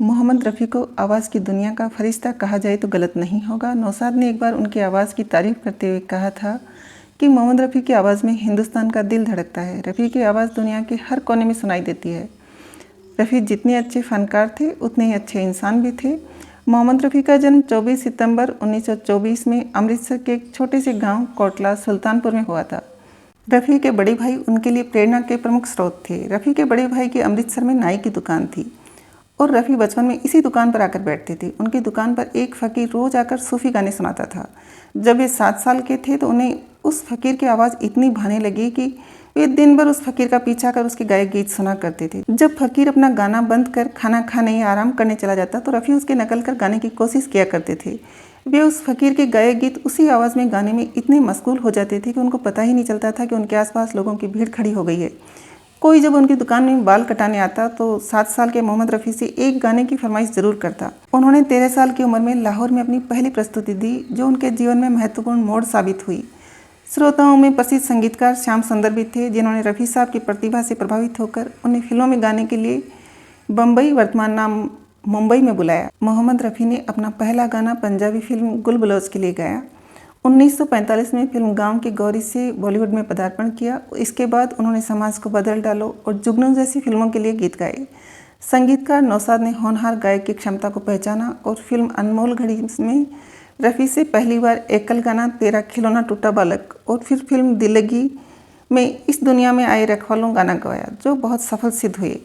मोहम्मद रफ़ी को आवाज़ की दुनिया का फरिश्ता कहा जाए तो गलत नहीं होगा। नौशाद ने एक बार उनकी आवाज़ की तारीफ़ करते हुए कहा था कि मोहम्मद रफ़ी की आवाज़ में हिंदुस्तान का दिल धड़कता है। रफ़ी की आवाज़ दुनिया के हर कोने में सुनाई देती है। रफ़ी जितने अच्छे फ़नकार थे उतने ही अच्छे इंसान भी थे। मोहम्मद रफ़ी का जन्म 24 सितंबर 1924 में अमृतसर के एक छोटे से गाँव कोटला सुल्तानपुर में हुआ था। रफ़ी के बड़े भाई उनके लिए प्रेरणा के प्रमुख स्रोत थे। रफ़ी के बड़े भाई की अमृतसर में नाई की दुकान थी और रफ़ी बचपन में इसी दुकान पर आकर बैठते थे। उनकी दुकान पर एक फ़कीर रोज़ आकर सूफ़ी गाने सुनाता था। जब वे 7 साल के थे तो उन्हें उस फ़कीर की आवाज़ इतनी भाने लगी कि वे दिन भर उस फ़कीर का पीछा कर उसके गाए गीत सुना करते थे। जब फ़कीर अपना गाना बंद कर खाना खाने या आराम करने चला जाता तो रफ़ी उसके नकल कर गाने की कोशिश किया करते थे। वे उस फ़कीर के गाए गीत उसी आवाज़ में गाने में इतने मशगूल हो जाते थे कि उनको पता ही नहीं चलता था कि उनके आसपास लोगों की भीड़ खड़ी हो गई है। कोई जब उनकी दुकान में बाल कटाने आता तो 7 साल के मोहम्मद रफ़ी से एक गाने की फरमाइश ज़रूर करता। उन्होंने 13 साल की उम्र में लाहौर में अपनी पहली प्रस्तुति दी जो उनके जीवन में महत्वपूर्ण मोड़ साबित हुई। श्रोताओं में प्रसिद्ध संगीतकार श्याम सुंदर भी थे जिन्होंने रफ़ी साहब की प्रतिभा से प्रभावित होकर उन्हें फिल्मों में गाने के लिए बम्बई, वर्तमान नाम मुंबई में बुलाया। मोहम्मद रफ़ी ने अपना पहला गाना पंजाबी फिल्म गुल बलोच के लिए गाया। 1945 में फिल्म गांव की गौरी से बॉलीवुड में पदार्पण किया। इसके बाद उन्होंने समाज को बदल डालो और जुगनू जैसी फिल्मों के लिए गीत गाए। संगीतकार नौशाद ने होनहार गायक की क्षमता को पहचाना और फिल्म अनमोल घड़ी में रफ़ी से पहली बार एकल गाना तेरा खिलौना टूटा बालक और फिर फिल्म दिलगी में इस दुनिया में आए रखवालों गाना गवाया जो बहुत सफल सिद्ध हुए।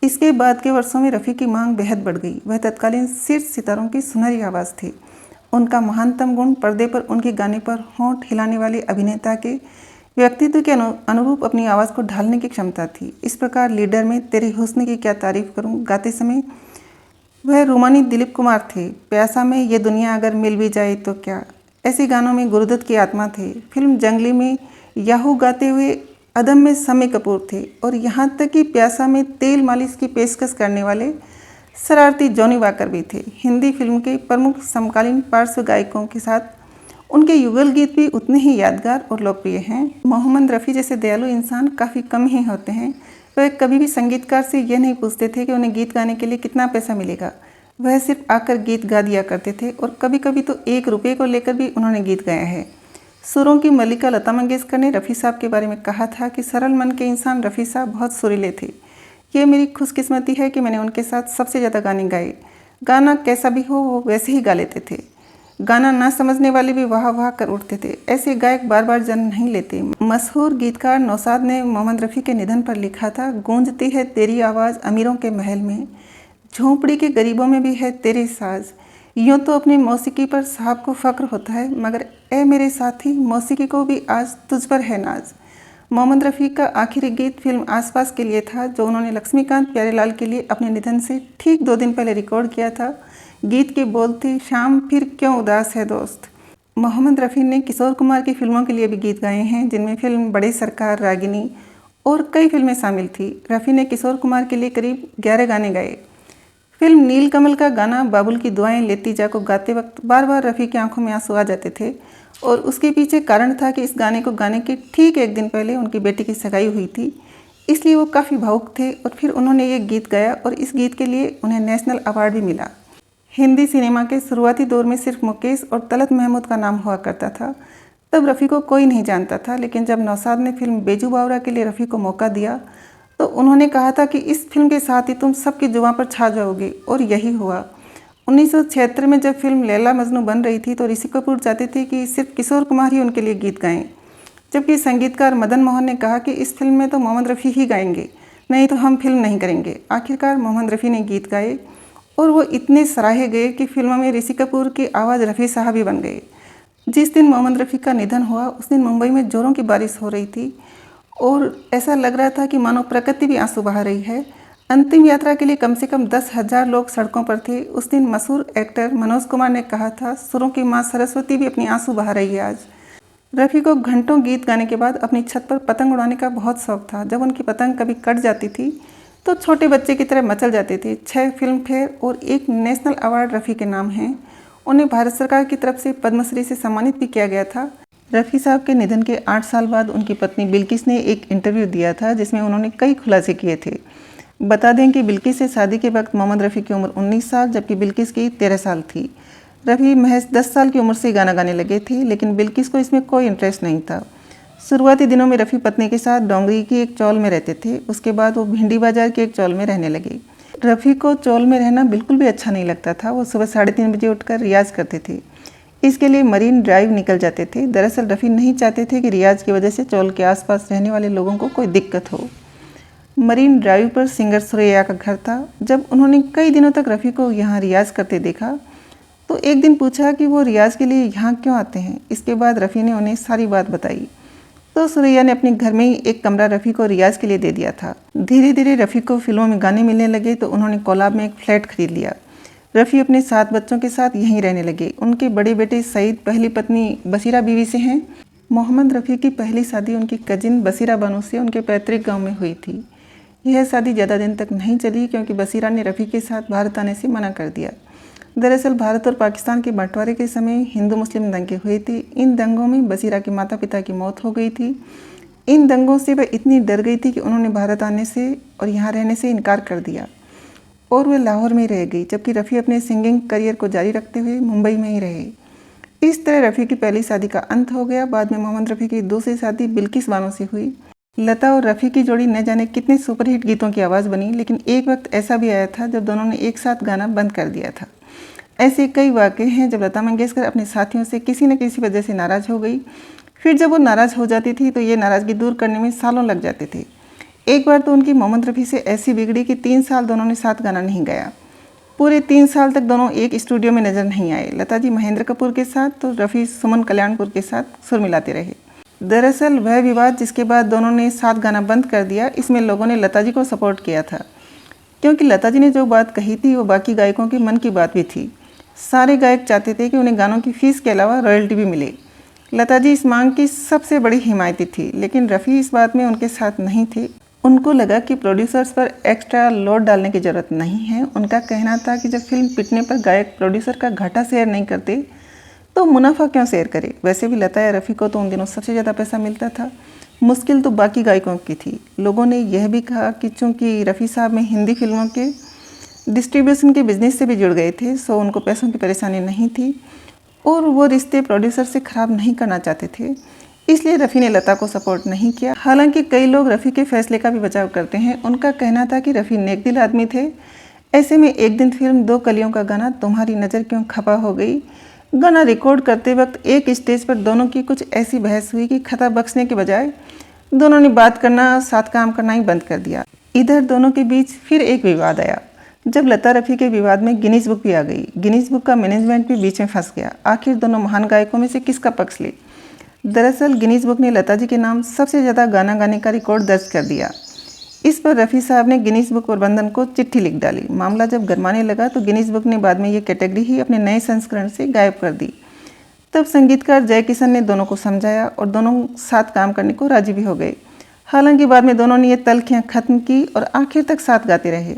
इसके बाद के वर्षों में रफ़ी की मांग बेहद बढ़ गई। वह तत्कालीन शीर्ष सितारों की सुनहरी आवाज़ थी। उनका महानतम गुण पर्दे पर उनके गाने पर होंठ हिलाने वाले अभिनेता के व्यक्तित्व के अनुरूप अपनी आवाज़ को ढालने की क्षमता थी। इस प्रकार लीडर में तेरे हुस्न की क्या तारीफ़ करूं गाते समय वह रूमानी दिलीप कुमार थे। प्यासा में ये दुनिया अगर मिल भी जाए तो क्या, ऐसे गानों में गुरुदत्त की आत्मा थे। फिल्म जंगली में याहू गाते हुए अदम में शम्मी कपूर थे और यहाँ तक कि प्यासा में तेल मालिश की पेशकश करने वाले शरारती जॉनी वाकर भी थे। हिंदी फिल्म के प्रमुख समकालीन पार्श्व गायकों के साथ उनके युगल गीत भी उतने ही यादगार और लोकप्रिय हैं। मोहम्मद रफ़ी जैसे दयालु इंसान काफ़ी कम ही होते हैं। वह कभी भी संगीतकार से यह नहीं पूछते थे कि उन्हें गीत गाने के लिए कितना पैसा मिलेगा। वह सिर्फ आकर गीत गा दिया करते थे और कभी कभी तो 1 रुपये को लेकर भी उन्होंने गीत गाया है। सुरों की मल्लिका लता मंगेशकर ने रफ़ी साहब के बारे में कहा था कि सरल मन के इंसान रफ़ी साहब बहुत सुरीले थे। ये मेरी खुशकिस्मती है कि मैंने उनके साथ सबसे ज़्यादा गाने गाए। गाना कैसा भी हो वो वैसे ही गा लेते थे। गाना ना समझने वाले भी वाह वाह कर उठते थे। ऐसे गायक बार बार जन्म नहीं लेते। मशहूर गीतकार नौशाद ने मोहम्मद रफ़ी के निधन पर लिखा था, गूंजती है तेरी आवाज़ अमीरों के महल में, झोंपड़ी के गरीबों में भी है तेरे साज। यूँ तो अपनी मौसीकी पर साहब को फ़ख्र होता है मगर ए मेरे साथी मौसीकी को भी आज तुझ पर है नाज। मोहम्मद रफ़ी का आखिरी गीत फिल्म आसपास के लिए था जो उन्होंने लक्ष्मीकांत प्यारेलाल के लिए अपने निधन से ठीक 2 दिन पहले रिकॉर्ड किया था। गीत के बोल थे, शाम फिर क्यों उदास है दोस्त। मोहम्मद रफ़ी ने किशोर कुमार की फिल्मों के लिए भी गीत गाए हैं जिनमें फिल्म बड़े सरकार, रागिनी और कई फिल्में शामिल थी। रफ़ी ने किशोर कुमार के लिए करीब 11 गाने गाए। फिल्म नीलकमल का गाना बाबुल की दुआएं लेती जा को गाते वक्त बार बार रफ़ी की आंखों में आंसू आ जाते थे और उसके पीछे कारण था कि इस गाने को गाने के ठीक 1 दिन पहले उनकी बेटी की सगाई हुई थी, इसलिए वो काफ़ी भावुक थे और फिर उन्होंने ये गीत गाया और इस गीत के लिए उन्हें नेशनल अवार्ड भी मिला। हिंदी सिनेमा के शुरुआती दौर में सिर्फ मुकेश और तलत महमूद का नाम हुआ करता था। तब रफ़ी को कोई नहीं जानता था, लेकिन जब नौशाद ने फिल्म बेजू बावरा के लिए रफ़ी को मौका दिया तो उन्होंने कहा था कि इस फिल्म के साथ ही तुम सबकी जुबां पर छा जाओगे और यही हुआ। 1976 में जब फिल्म लैला मजनू बन रही थी तो ऋषि कपूर चाहते थे कि सिर्फ किशोर कुमार ही उनके लिए गीत गाएं, जबकि संगीतकार मदन मोहन ने कहा कि इस फिल्म में तो मोहम्मद रफ़ी ही गाएंगे, नहीं तो हम फिल्म नहीं करेंगे। आखिरकार मोहम्मद रफ़ी ने गीत गाए और वो इतने सराहे गए कि फिल्मों में ऋषि कपूर की आवाज़ रफ़ी साहब ही बन गए। जिस दिन मोहम्मद रफ़ी का निधन हुआ उस दिन मुंबई में जोरों की बारिश हो रही थी और ऐसा लग रहा था कि मानो प्रकृति भी आंसू बहा रही है। अंतिम यात्रा के लिए कम से कम 10,000 लोग सड़कों पर थे। उस दिन मशहूर एक्टर मनोज कुमार ने कहा था, सुरों की माँ सरस्वती भी अपनी आंसू बहा रही है आज। रफ़ी को घंटों गीत गाने के बाद अपनी छत पर पतंग उड़ाने का बहुत शौक था। जब उनकी पतंग कभी कट जाती थी तो छोटे बच्चे की तरह मचल जाते थे। 6 फिल्म फेयर और 1 नेशनल अवार्ड रफ़ी के नाम हैं। उन्हें भारत सरकार की तरफ से पद्मश्री से सम्मानित भी किया गया था। रफ़ी साहब के निधन के 8 साल बाद उनकी पत्नी बिल्किस ने एक इंटरव्यू दिया था जिसमें उन्होंने कई खुलासे किए थे। बता दें कि बिल्किस से शादी के वक्त मोहम्मद रफ़ी की उम्र 19 साल जबकि बिल्किस की 13 साल थी। रफ़ी महज 10 साल की उम्र से गाना गाने लगे थे, लेकिन बिल्किस को इसमें कोई इंटरेस्ट नहीं था। शुरुआती दिनों में रफ़ी पत्नी के साथ डोंगरी की एक चौल में रहते थे। उसके बाद वो भिंडी बाजार की एक चौल में रहने लगे। रफ़ी को चौल में रहना बिल्कुल भी अच्छा नहीं लगता था। वो सुबह 3:30 बजे उठकर रियाज़ करते थे। इसके लिए मरीन ड्राइव निकल जाते थे। दरअसल रफ़ी नहीं चाहते थे कि रियाज़ की वजह से चौल के आसपास रहने वाले लोगों को कोई दिक्कत हो। मरीन ड्राइव पर सिंगर सुरैया का घर था। जब उन्होंने कई दिनों तक रफ़ी को यहाँ रियाज़ करते देखा तो एक दिन पूछा कि वो रियाज़ के लिए यहाँ क्यों आते हैं। इसके बाद रफ़ी ने उन्हें सारी बात बताई तो सुरैया ने अपने घर में ही एक कमरा रफ़ी को रियाज़ के लिए दे दिया था। धीरे धीरे रफ़ी को फिल्मों में गाने मिलने लगे तो उन्होंने कोलाब में एक फ्लैट खरीद लिया। रफ़ी अपने 7 बच्चों के साथ यहीं रहने लगे। उनके बड़े बेटे सईद पहली पत्नी बसीरा बीवी से हैं। मोहम्मद रफ़ी की पहली शादी उनकी कजिन बसीरा बानो से उनके पैतृक गाँव में हुई थी। यह शादी ज़्यादा दिन तक नहीं चली क्योंकि बसीरा ने रफ़ी के साथ भारत आने से मना कर दिया। दरअसल भारत और पाकिस्तान के बंटवारे के समय हिंदू मुस्लिम दंगे हुए थे। इन दंगों में बसीरा के माता पिता की मौत हो गई थी। इन दंगों से वह इतनी डर गई थी कि उन्होंने भारत आने से और यहाँ रहने से इनकार कर दिया और वह लाहौर में रह गई, जबकि रफ़ी अपने सिंगिंग करियर को जारी रखते हुए मुंबई में ही रहे। इस तरह रफ़ी की पहली शादी का अंत हो गया। बाद में मोहम्मद रफ़ी की दूसरी शादी बिल्किस बानो से हुई। लता और रफ़ी की जोड़ी न जाने कितने सुपरहिट गीतों की आवाज़ बनी, लेकिन एक वक्त ऐसा भी आया था जब दोनों ने एक साथ गाना बंद कर दिया था। ऐसे कई वाक़े हैं जब लता मंगेशकर अपने साथियों से किसी न किसी वजह से नाराज़ हो गई। फिर जब वो नाराज़ हो जाती थी तो ये नाराज़गी दूर करने में सालों लग जाते थे। एक बार तो उनकी मोहम्मद रफ़ी से ऐसी बिगड़ी कि 3 साल दोनों ने साथ गाना नहीं गाया। पूरे 3 साल तक दोनों एक स्टूडियो में नज़र नहीं आए। लता जी महेंद्र कपूर के साथ तो रफ़ी सुमन कल्याणपुर के साथ सुर मिलाते रहे। दरअसल वह विवाद जिसके बाद दोनों ने साथ गाना बंद कर दिया, इसमें लोगों ने लता जी को सपोर्ट किया था क्योंकि लता जी ने जो बात कही थी वो बाकी गायकों के मन की बात भी थी। सारे गायक चाहते थे कि उन्हें गानों की फ़ीस के अलावा रॉयल्टी भी मिले। लता जी इस मांग की सबसे बड़ी हिमायती थी, लेकिन रफ़ी इस बात में उनके साथ नहीं थे। उनको लगा कि प्रोड्यूसर्स पर एक्स्ट्रा लोड डालने की ज़रूरत नहीं है। उनका कहना था कि जब फिल्म पिटने पर गायक प्रोड्यूसर का घाटा शेयर नहीं करते तो मुनाफा क्यों शेयर करे। वैसे भी लता या रफ़ी को तो उन दिनों सबसे ज़्यादा पैसा मिलता था। मुश्किल तो बाकी गायकों की थी। लोगों ने यह भी कहा कि चूँकि रफ़ी साहब में हिंदी फिल्मों के डिस्ट्रीब्यूशन के बिज़नेस से भी जुड़ गए थे, सो उनको पैसों की परेशानी नहीं थी और वो रिश्ते प्रोड्यूसर से ख़राब नहीं करना चाहते थे। इसलिए रफ़ी ने लता को सपोर्ट नहीं किया। हालांकि कई लोग रफ़ी के फैसले का भी बचाव करते हैं। उनका कहना था कि रफ़ी नेकदिल आदमी थे। ऐसे में एक दिन फिल्म 2 कलियों का गाना तुम्हारी नज़र क्यों खफा हो गई गाना रिकॉर्ड करते वक्त एक स्टेज पर दोनों की कुछ ऐसी बहस हुई कि खता बख्शने के बजाय दोनों ने बात करना, साथ काम करना ही बंद कर दिया। इधर दोनों के बीच फिर एक विवाद आया जब लता रफ़ी के विवाद में गिनीज बुक भी आ गई। गिनीज बुक का मैनेजमेंट भी बीच में फंस गया। आखिर दोनों महान गायकों में से किसका पक्ष ले। दरअसल गिनीज बुक ने लता जी के नाम सबसे ज़्यादा गाना गाने का रिकॉर्ड दर्ज कर दिया। इस पर रफ़ी साहब ने गिनीज बुक प्रबंधन को चिट्ठी लिख डाली। मामला जब गरमाने लगा तो गिनीज बुक ने बाद में ये कैटेगरी ही अपने नए संस्करण से गायब कर दी। तब संगीतकार जय किशन ने दोनों को समझाया और दोनों साथ काम करने को राजी भी हो गए। हालांकि बाद में दोनों ने ये तल्खियाँ ख़त्म की और आखिर तक साथ गाते रहे।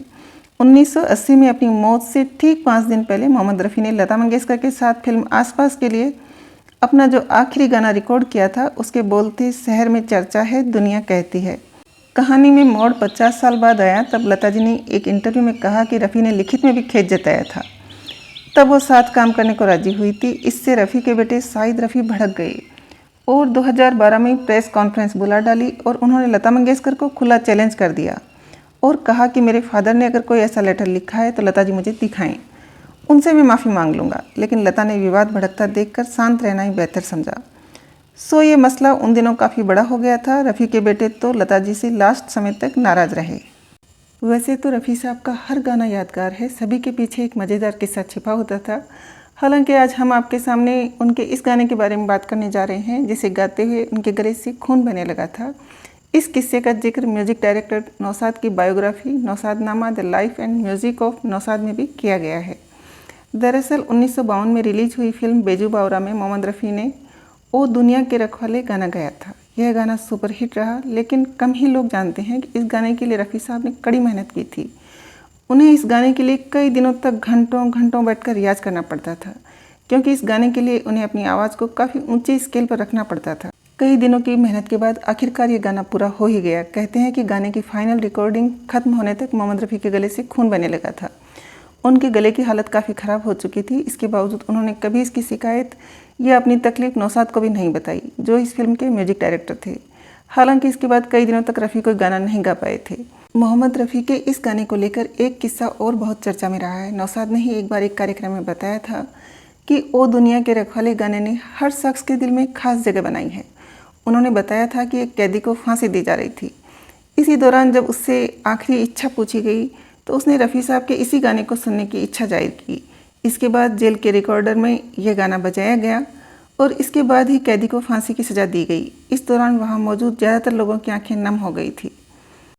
1980 में अपनी मौत से ठीक 5 दिन पहले मोहम्मद रफ़ी ने लता मंगेशकर के साथ फिल्म आसपास के लिए अपना जो आखिरी गाना रिकॉर्ड किया था उसके बोल थे, शहर में चर्चा है दुनिया कहती है। कहानी में मोड़ 50 साल बाद आया तब लता जी ने एक इंटरव्यू में कहा कि रफ़ी ने लिखित में भी खेद जताया था, तब वो साथ काम करने को राजी हुई थी। इससे रफ़ी के बेटे शाहिद रफ़ी भड़क गए और 2012 में प्रेस कॉन्फ्रेंस बुला डाली और उन्होंने लता मंगेशकर को खुला चैलेंज कर दिया और कहा कि मेरे फादर ने अगर कोई ऐसा लेटर लिखा है तो लता जी मुझे दिखाएं, उनसे मैं माफ़ी मांग लूँगा। लेकिन लता ने विवाद भड़कता देखकर शांत रहना ही बेहतर समझा। सो ये मसला उन दिनों काफ़ी बड़ा हो गया था। रफ़ी के बेटे तो लता जी से लास्ट समय तक नाराज़ रहे। वैसे तो रफ़ी साहब का हर गाना यादगार है, सभी के पीछे एक मज़ेदार किस्सा छिपा होता था। हालांकि आज हम आपके सामने उनके इस गाने के बारे में बात करने जा रहे हैं जिसे गाते हुए उनके गले से खून बहने लगा था। इस किस्से का जिक्र म्यूज़िक डायरेक्टर नौशाद की biography Naushadnama the life and music of Naushad में भी किया गया है। दरअसल 1952 में रिलीज हुई फिल्म बेजू बावरा में मोहम्मद रफ़ी ने ओ दुनिया के रखवाले गाना गाया था। यह गाना सुपरहिट रहा, लेकिन कम ही लोग जानते हैं कि इस गाने के लिए रफ़ी साहब ने कड़ी मेहनत की थी। उन्हें इस गाने के लिए कई दिनों तक घंटों घंटों बैठकर रियाज़ करना पड़ता था, क्योंकि इस गाने के लिए उन्हें अपनी आवाज़ को काफ़ी ऊंचे स्केल पर रखना पड़ता था। कई दिनों की मेहनत के बाद आखिरकार ये गाना पूरा हो ही गया। कहते हैं कि गाने की फाइनल रिकॉर्डिंग खत्म होने तक मोहम्मद रफ़ी के गले से खून बहने लगा था। उनके गले की हालत काफ़ी ख़राब हो चुकी थी। इसके बावजूद उन्होंने कभी इसकी शिकायत या अपनी तकलीफ़ नौशाद को भी नहीं बताई, जो इस फिल्म के म्यूजिक डायरेक्टर थे। हालांकि इसके बाद कई दिनों तक रफ़ी कोई गाना नहीं गा पाए थे। मोहम्मद रफ़ी के इस गाने को लेकर एक किस्सा और बहुत चर्चा में रहा है। नौशाद ने ही एक बार एक कार्यक्रम में बताया था कि ओ दुनिया के रखवाले गाने ने हर शख्स के दिल में खास जगह बनाई है। उन्होंने बताया था कि एक कैदी को फांसी दी जा रही थी। इसी दौरान जब उससे आखिरी इच्छा पूछी गई तो उसने रफ़ी साहब के इसी गाने को सुनने की इच्छा जाहिर की। इसके बाद जेल के रिकॉर्डर में यह गाना बजाया गया और इसके बाद ही कैदी को फांसी की सज़ा दी गई। इस दौरान वहाँ मौजूद ज़्यादातर लोगों की आंखें नम हो गई थी।